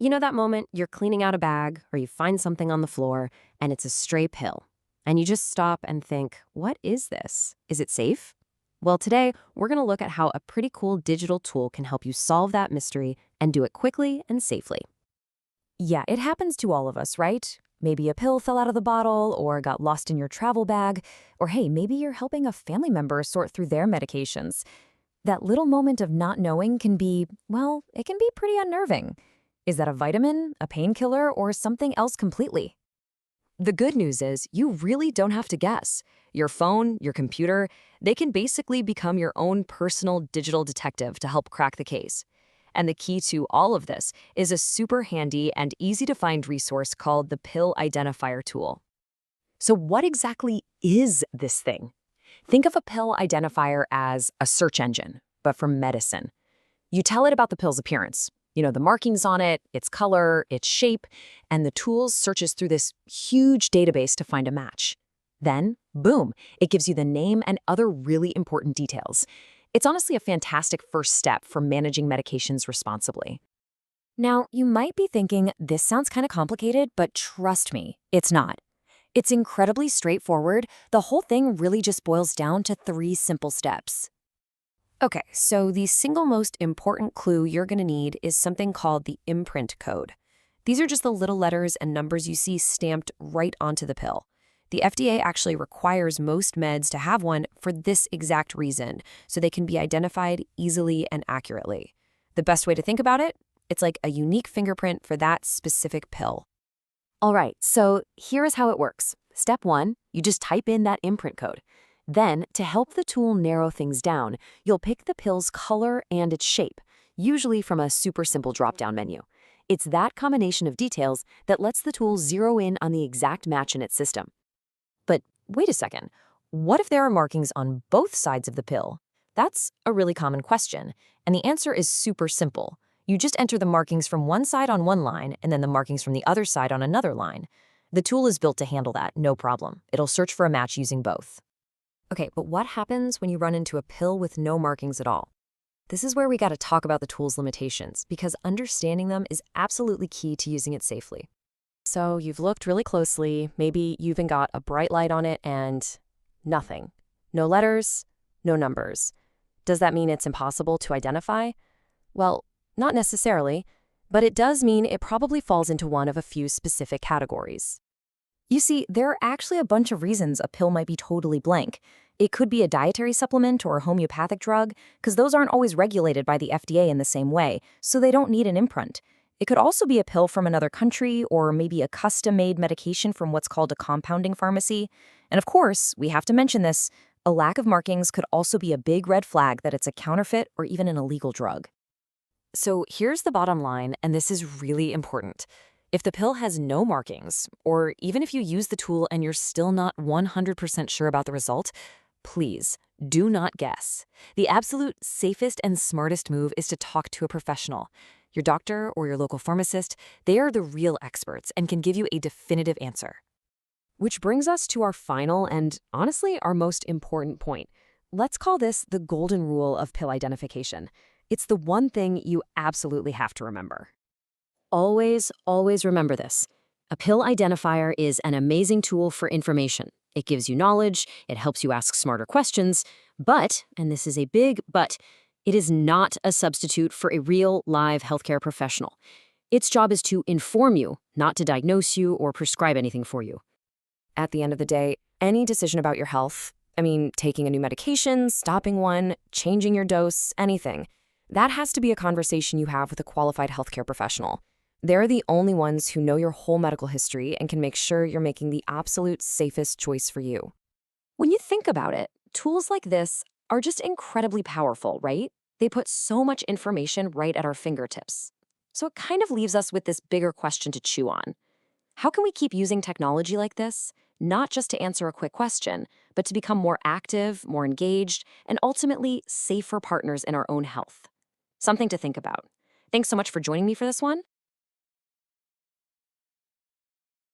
You know that moment you're cleaning out a bag or you find something on the floor and it's a stray pill. And you just stop and think, what is this? Is it safe? Well, today we're going to look at how a pretty cool digital tool can help you solve that mystery and do it quickly and safely. Yeah, it happens to all of us, right? Maybe a pill fell out of the bottle or got lost in your travel bag, or hey, maybe you're helping a family member sort through their medications. That little moment of not knowing can be, well, it can be pretty unnerving. Is that a vitamin, a painkiller, or something else completely? The good news is you really don't have to guess. Your phone, your computer, they can basically become your own personal digital detective to help crack the case. And the key to all of this is a super handy and easy to find resource called the Pill Identifier tool. So what exactly is this thing? Think of a pill identifier as a search engine, but for medicine. You tell it about the pill's appearance, the markings on it, its color, its shape, and the tool searches through this huge database to find a match. Then, boom, it gives you the name and other really important details. It's honestly a fantastic first step for managing medications responsibly. Now, you might be thinking, this sounds kind of complicated, but trust me, it's not. It's incredibly straightforward. The whole thing really just boils down to 3 simple steps. Okay, so the single most important clue you're going to need is something called the Imprint code. These are just the little letters and numbers you see stamped right onto the pill. The FDA actually requires most meds to have one for this exact reason, so they can be identified easily and accurately. The best way to think about it? It's like a unique fingerprint for that specific pill. All right, so here is how it works. Step 1, you just type in that Imprint code. Then, to help the tool narrow things down, you'll pick the pill's color and its shape, usually from a super simple drop-down menu. It's that combination of details that lets the tool zero in on the exact match in its system. But wait a second, what if there are markings on both sides of the pill? That's a really common question, and the answer is super simple. You just enter the markings from one side on one line and then the markings from the other side on another line. The tool is built to handle that, no problem. It'll search for a match using both. Okay, but what happens when you run into a pill with no markings at all? This is where we got to talk about the tool's limitations, because understanding them is absolutely key to using it safely. So you've looked really closely, maybe you even got a bright light on it and nothing. No letters, no numbers. Does that mean it's impossible to identify? Well, not necessarily, but it does mean it probably falls into one of a few specific categories. You see, there are actually a bunch of reasons a pill might be totally blank. It could be a dietary supplement or a homeopathic drug, because those aren't always regulated by the FDA in the same way, so they don't need an imprint. It could also be a pill from another country or maybe a custom-made medication from what's called a compounding pharmacy. And of course, we have to mention this, a lack of markings could also be a big red flag that it's a counterfeit or even an illegal drug. So here's the bottom line, and this is really important. If the pill has no markings, or even if you use the tool and you're still not 100% sure about the result, please do not guess. The absolute safest and smartest move is to talk to a professional. Your doctor or your local pharmacist, they are the real experts and can give you a definitive answer. Which brings us to our final and, honestly, our most important point. Let's call this the golden rule of pill identification. It's the one thing you absolutely have to remember. Always, always remember this. A pill identifier is an amazing tool for information. It gives you knowledge, it helps you ask smarter questions, but, and this is a big but, it is not a substitute for a real, live healthcare professional. Its job is to inform you, not to diagnose you or prescribe anything for you. At the end of the day, any decision about your health, taking a new medication, stopping one, changing your dose, anything, that has to be a conversation you have with a qualified healthcare professional. They're the only ones who know your whole medical history and can make sure you're making the absolute safest choice for you. When you think about it, tools like this are just incredibly powerful, right? They put so much information right at our fingertips. So it kind of leaves us with this bigger question to chew on. How can we keep using technology like this, not just to answer a quick question, but to become more active, more engaged, and ultimately safer partners in our own health? Something to think about. Thanks so much for joining me for this one.